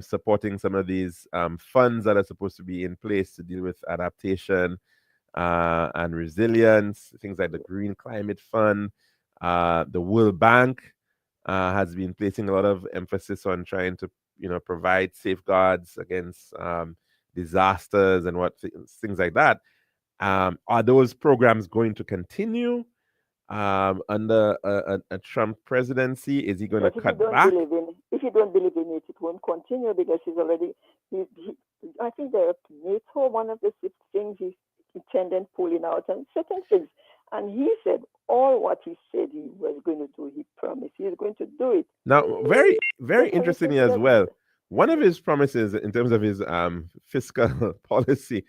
Speaker 2: supporting some of these funds that are supposed to be in place to deal with adaptation and resilience, things like the Green Climate Fund. The World Bank has been placing a lot of emphasis on trying to, provide safeguards against disasters and things like that. Are those programs going to continue under a Trump presidency? Is he going to
Speaker 7: Yes,
Speaker 2: cut back?
Speaker 7: if you don't believe in it, it won't continue because he's already. I think the NATO, one of the six things he's intended pulling out and certain things, and he said all what he said he was going to do. He promised he's going to do it.
Speaker 2: Now, very, very
Speaker 7: Just everything
Speaker 2: interestingly as
Speaker 7: just
Speaker 2: well, one of his promises in terms of his fiscal policy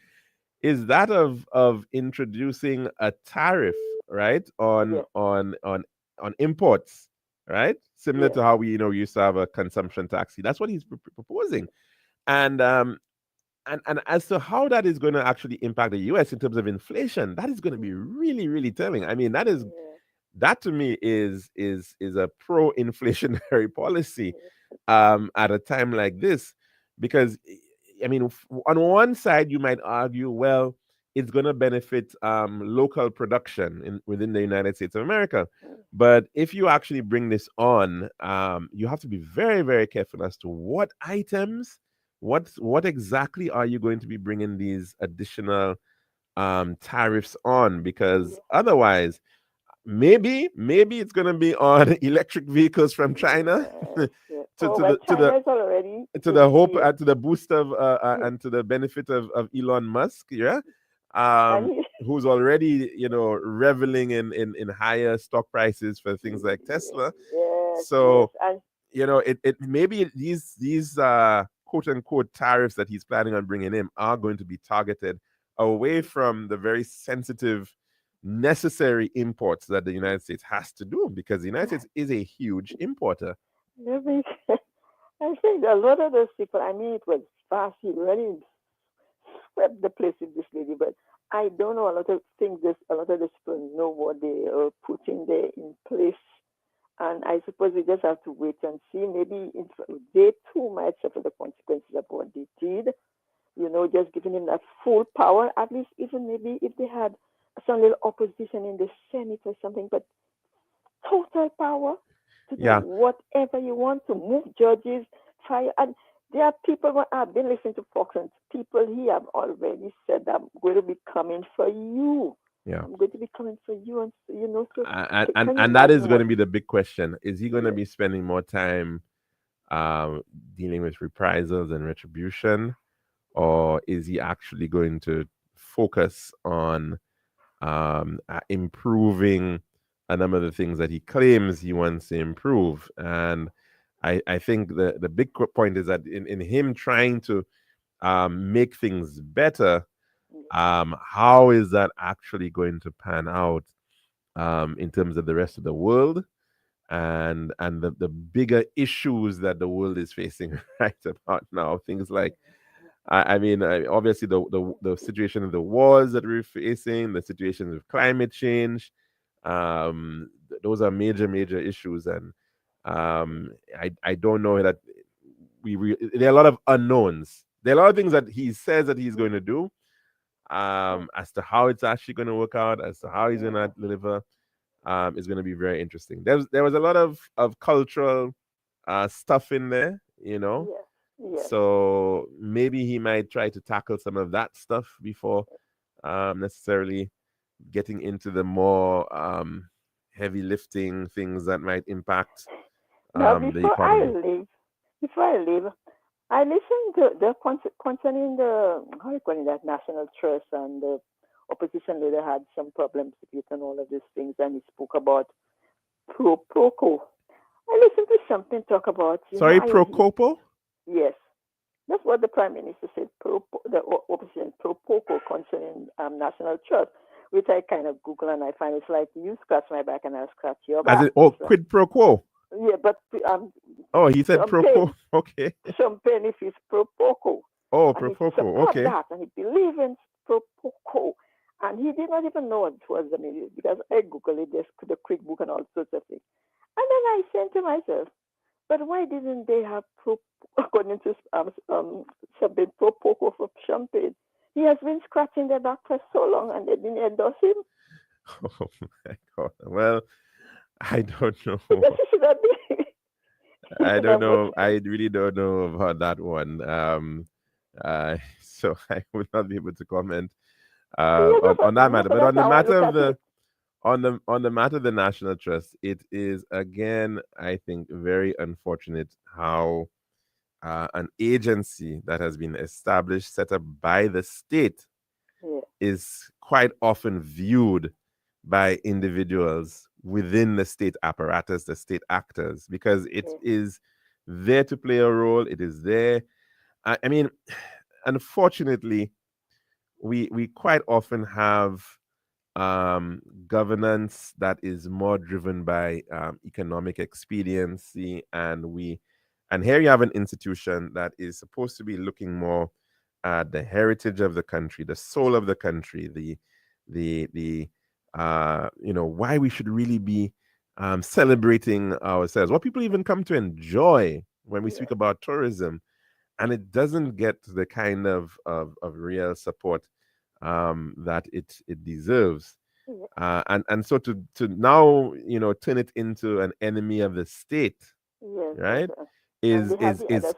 Speaker 2: is that of introducing a tariff, right, on
Speaker 7: yes,
Speaker 2: imports, right, similar
Speaker 7: yes,
Speaker 2: to how we used to have a consumption tax. That's what he's proposing, and and as to how that is going to actually impact the U.S. in terms of inflation, that is going to be really, really telling. I mean,
Speaker 7: yes,
Speaker 2: that to me is a pro-inflationary policy at a time like this, because I mean, on one side you might argue, well, it's going to benefit local production within the United States of America, but if you actually bring this on, you have to be very, very careful as to what items, what exactly are you going to be bringing these additional tariffs on, because
Speaker 7: yes,
Speaker 2: otherwise maybe it's going to be on electric vehicles from China
Speaker 7: yes, yes.
Speaker 2: to
Speaker 7: Oh,
Speaker 2: to
Speaker 7: well,
Speaker 2: the to the
Speaker 7: China is already
Speaker 2: to the
Speaker 7: in
Speaker 2: hope
Speaker 7: the
Speaker 2: to the boost of
Speaker 7: yes,
Speaker 2: and to the benefit of Elon Musk, yeah,
Speaker 7: and he,
Speaker 2: who's already reveling in higher stock prices for things like Tesla.
Speaker 7: yes, yes,
Speaker 2: So
Speaker 7: and
Speaker 2: it maybe these quote unquote tariffs that he's planning on bringing in are going to be targeted away from the very sensitive necessary imports that the United States has to do, because the United States is a huge importer.
Speaker 7: let me. I think a lot of those people. I mean, it was fast. He really swept the place with this lady, but I don't know a lot of things. A lot of these people know what they are putting there in place, and I suppose we just have to wait and see. Maybe they too might suffer the consequences of what they did. Just giving him that full power. At least, even maybe if they had some little opposition in the Senate or something, but total power to do
Speaker 2: Yeah.
Speaker 7: whatever you want, to move judges, fire. And there are people who have been listening to Fox, and people here have already said, I'm going to be coming for you.
Speaker 2: Yeah.
Speaker 7: I'm going to be coming for you. And, so
Speaker 2: And
Speaker 7: can you
Speaker 2: and that is
Speaker 7: imagine
Speaker 2: going
Speaker 7: what?
Speaker 2: to be the big question. Is he going to
Speaker 7: Yes,
Speaker 2: be spending more time dealing with reprisals and retribution, or is he actually going to focus on improving a number of the things that he claims he wants to improve? And I think the point is that in him trying to make things better, How is that actually going to pan out in terms of the rest of the world and the bigger issues that the world is facing right about now? Things like, I mean, obviously the situation of the wars that we're facing, the situation of climate change, those are major issues, and I don't know that there are a lot of unknowns. There are a lot of things that he says that he's going to do, as to how it's actually going to work out, as to how he's going to deliver, is going to be very interesting. There was a lot of cultural stuff in there, you know.
Speaker 7: Yes.
Speaker 2: So maybe he might try to tackle some of that stuff before necessarily getting into the more heavy lifting things that might impact
Speaker 7: Now,
Speaker 2: the economy.
Speaker 7: before I leave, I listened to the concerning the how you call it, that National Trust, and the opposition leader had some problems with it and all of these things, and he spoke about Proco. I listened to something talk about
Speaker 2: Sorry, Procopo?
Speaker 7: Yes, that's what the Prime Minister said. The opposition Proco concerning National Trust, which I kind of Google and I find it's like you scratch my back and I'll scratch your back.
Speaker 2: As in, quid pro quo.
Speaker 7: Yeah, but
Speaker 2: he said pro quo. Okay.
Speaker 7: Champagne if it's pro poco.
Speaker 2: Oh, pro poco. Okay.
Speaker 7: That, and he believes in pro poco, and he did not even know what it was the meaning, because I googled it, the quick book and all sorts of things, and then I said to myself, but why didn't they have according to Champagne pro poco for Champagne? He has been scratching their back for so long, and they didn't endorse him.
Speaker 2: Oh my God! Well, I don't know. I don't know. I really don't know about that one. So I would not be able to comment on that matter. But on the matter of the matter of the National Trust, it is again, I think, very unfortunate how an agency that has been established, set up by the state, is quite often viewed by individuals within the state apparatus, the state actors, because it is there to play a role. It is there. I mean, unfortunately, we quite often have governance that is more driven by economic expediency, and here you have an institution that is supposed to be looking more at the heritage of the country, the soul of the country, the why we should really be celebrating ourselves, what people even come to enjoy when we speak about tourism, and it doesn't get the kind of real support that it deserves. And so to now turn it into an enemy of the state, right, is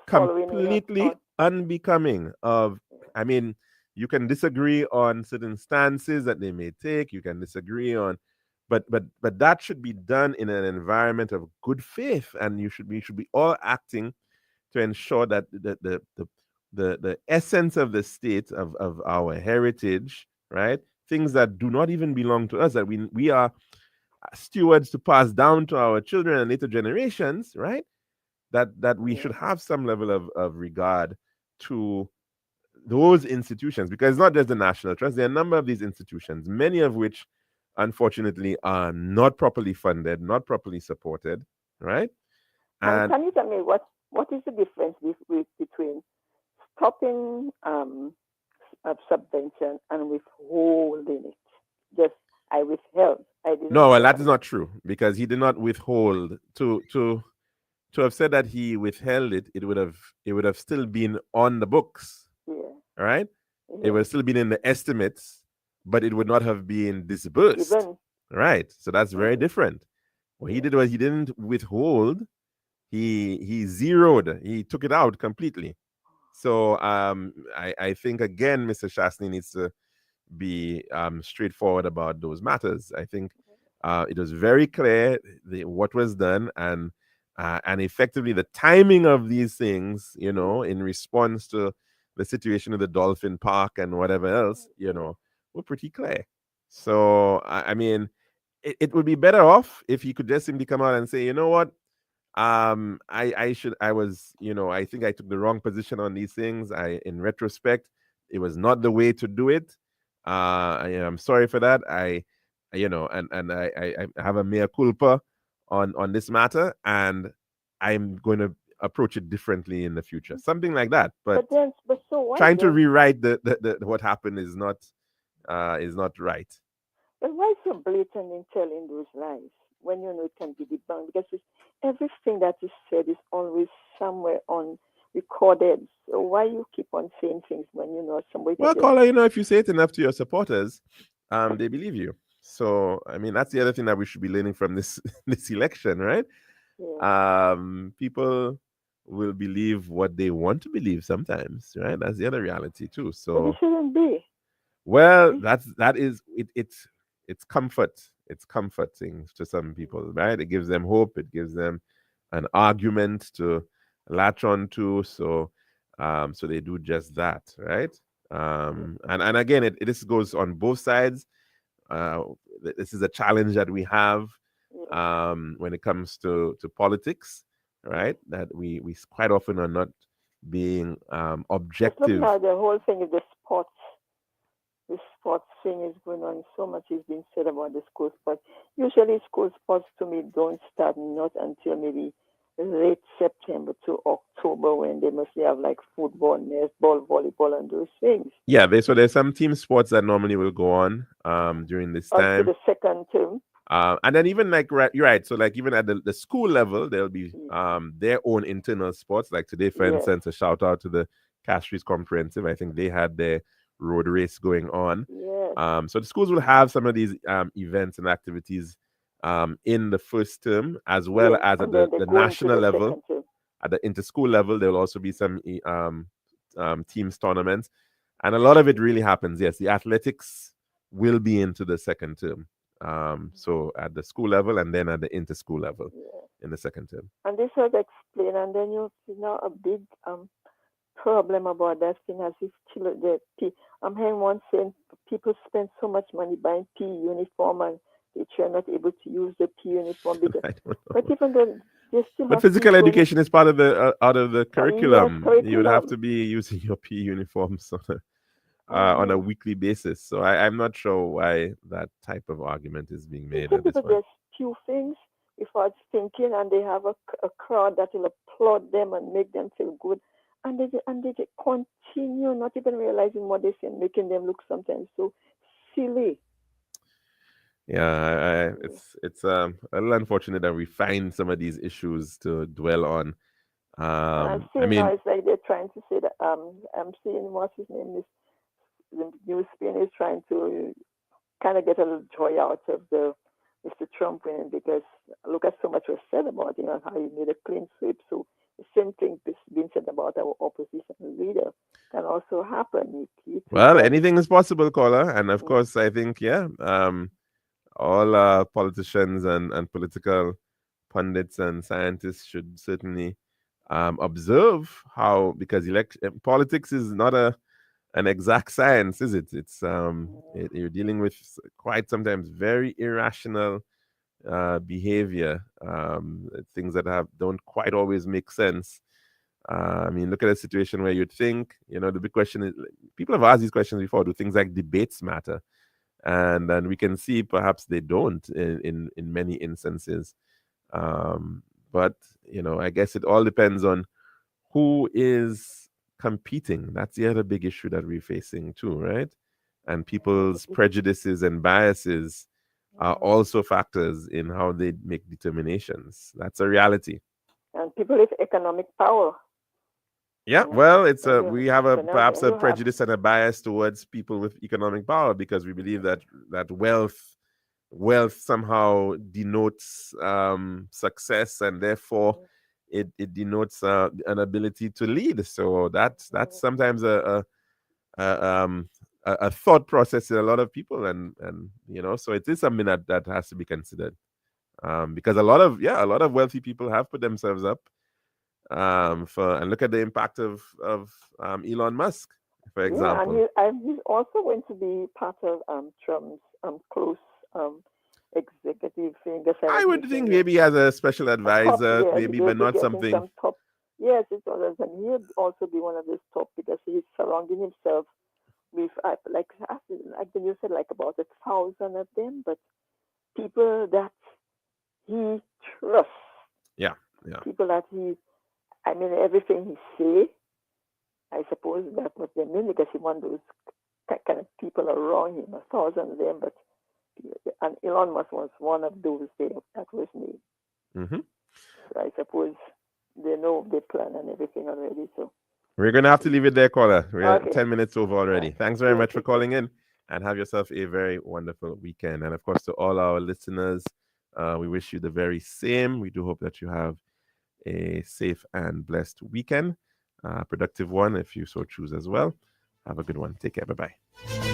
Speaker 2: completely unbecoming of. I mean, you can disagree on certain stances that they may take. You can disagree on, but that should be done in an environment of good faith, and we should be all acting to ensure that the essence of the state of our heritage, right? Things that do not even belong to us, that we are stewards to pass down to our children and later generations, right? That we should have some level of regard to those institutions, because it's not just the National Trust. There are a number of these institutions, many of which, unfortunately, are not properly funded, not properly supported, right?
Speaker 7: And can you tell me what is the difference between stopping subvention and withholding it? Just I withheld. I didn't.
Speaker 2: No, well, that is not true, because he did not withhold. To have said that he withheld it, it would have still been on the books.
Speaker 7: Yeah.
Speaker 2: Right? Yeah. It would have still been in the estimates, but it would not have been disbursed. Right. So that's very different. What he did was he didn't withhold. He zeroed. He took it out completely. So I think again, Mr. Shastny needs to be straightforward about those matters. I think it was very clear what was done, and effectively the timing of these things, in response to the situation of the Dolphin Park and whatever else, were pretty clear. So I mean, it would be better off if he could just simply come out and say, you know what, I think I took the wrong position on these things. In retrospect, it was not the way to do it. I'm sorry for that. I have a mea culpa on this matter, and I'm going to approach it differently in the future, something like that. But
Speaker 7: But so why
Speaker 2: trying to
Speaker 7: then?
Speaker 2: rewrite the what happened is not right.
Speaker 7: But why so blatant in telling those lies when you know it can be debunked? Because everything that is said is always somewhere on recorded. So why you keep on saying things when you know somebody can
Speaker 2: Well,
Speaker 7: just
Speaker 2: caller, if you say it enough to your supporters, they believe you. So, I mean, that's the other thing that we should be learning from this this election, right?
Speaker 7: yeah.
Speaker 2: People will believe what they want to believe sometimes, right? That's the other reality too.
Speaker 7: But it
Speaker 2: So,
Speaker 7: shouldn't be.
Speaker 2: well, that is it. It's comfort. It's comforting to some people, right? It gives them hope. It gives them an argument to latch on to. So they do just that, right? And again, this goes on both sides. Uh, this is a challenge that we have when it comes to politics, right? That we quite often are not being
Speaker 7: Just look
Speaker 2: objective.
Speaker 7: now, the whole thing is the sports. The sports thing is going on. So much is being said about the school sports. Usually, school sports to me don't start not until maybe late September to October when they mostly have like football, netball, volleyball, and those things.
Speaker 2: Yeah, there's some team sports that normally will go on during this
Speaker 7: Until
Speaker 2: time.
Speaker 7: the second term.
Speaker 2: And then even like you're right. So like even at the school level, there'll be their own internal sports. Like today, for
Speaker 7: Yes.
Speaker 2: instance, a shout out to the Castries Comprehensive. I think they had their road race going on.
Speaker 7: Yes.
Speaker 2: So the schools will have some of these events and activities in the first term, as well
Speaker 7: Yes.
Speaker 2: as at
Speaker 7: And then they
Speaker 2: the
Speaker 7: go into
Speaker 2: national
Speaker 7: the
Speaker 2: level.
Speaker 7: second term.
Speaker 2: At the inter-school level, there will also be some teams tournaments, and a lot of it really happens. Yes, the athletics will be into the second term. So at the school level and then at the inter-school level in the second term.
Speaker 7: And this was explained, and then you know a big problem about that thing as if I'm hearing one saying people spend so much money buying PE uniform and the teacher not able to use the PE uniform because. But even though they still
Speaker 2: But
Speaker 7: have
Speaker 2: physical
Speaker 7: people
Speaker 2: education is part of the out of the curriculum.
Speaker 7: Yes,
Speaker 2: You would have to be using your PE uniforms on a weekly basis. So I'm not sure why that type of argument is being made
Speaker 7: some
Speaker 2: at this
Speaker 7: people
Speaker 2: point.
Speaker 7: just spew things without thinking, and they have a crowd that will applaud them and make them feel good, and they just continue not even realizing what they say, making them look sometimes so silly.
Speaker 2: Yeah, it's a little unfortunate that we find some of these issues to dwell on.
Speaker 7: I'm
Speaker 2: I
Speaker 7: seeing now
Speaker 2: mean,
Speaker 7: it's like they're trying to say that I'm seeing what's his name is the new spin is trying to kind of get a little joy out of the Mr. Trump winning because look at so much was said about him and how he made a clean sweep. So the same thing is being said about our opposition leader can also happen.
Speaker 2: well, anything is possible, caller, and of course, I think all politicians and political pundits and scientists should certainly observe how, because politics is not an exact science, is it? It's you're dealing with quite sometimes very irrational behavior, things that don't quite always make sense. I mean, look at a situation where you'd think, the big question is, people have asked these questions before: do things like debates matter? And then we can see perhaps they don't in many instances. But I guess it all depends on who is competing. That's the other big issue that we're facing too, right? And people's prejudices and biases are also factors in how they make determinations. That's a reality.
Speaker 7: And people with economic power.
Speaker 2: Yeah, well, we have perhaps a prejudice and a bias towards people with economic power because we believe that wealth somehow denotes success, and therefore it denotes an ability to lead. So that's sometimes a thought process in a lot of people, and so it is something that has to be considered, because a lot of wealthy people have put themselves up and look at the impact of Elon Musk, for example.
Speaker 7: Yeah, and he's also going to be part of Trump's close executive thing.
Speaker 2: I would think maybe as a special advisor, maybe, but not something.
Speaker 7: Some top, yes, it's others, and he'll also be one of those top because he's surrounding himself like you said, like about 1,000 of them, but people that he trusts,
Speaker 2: Yeah.
Speaker 7: people that everything he say, I suppose that what they mean, because he want those kind of people around him, 1,000 of them, but and Elon Musk was one of those there that was named.
Speaker 2: Mm-hmm.
Speaker 7: So I suppose they know the plan and everything already. So
Speaker 2: we're going to have to leave it there, caller. We're
Speaker 7: Okay.
Speaker 2: 10 minutes over already.
Speaker 7: Right.
Speaker 2: Thanks very
Speaker 7: Yeah,
Speaker 2: much for
Speaker 7: take care.
Speaker 2: calling in, and have yourself a very wonderful weekend. And of course, to all our listeners, we wish you the very same. We do hope that you have a safe and blessed weekend, productive one if you so choose as well. Have a good one. Take care. Bye-bye.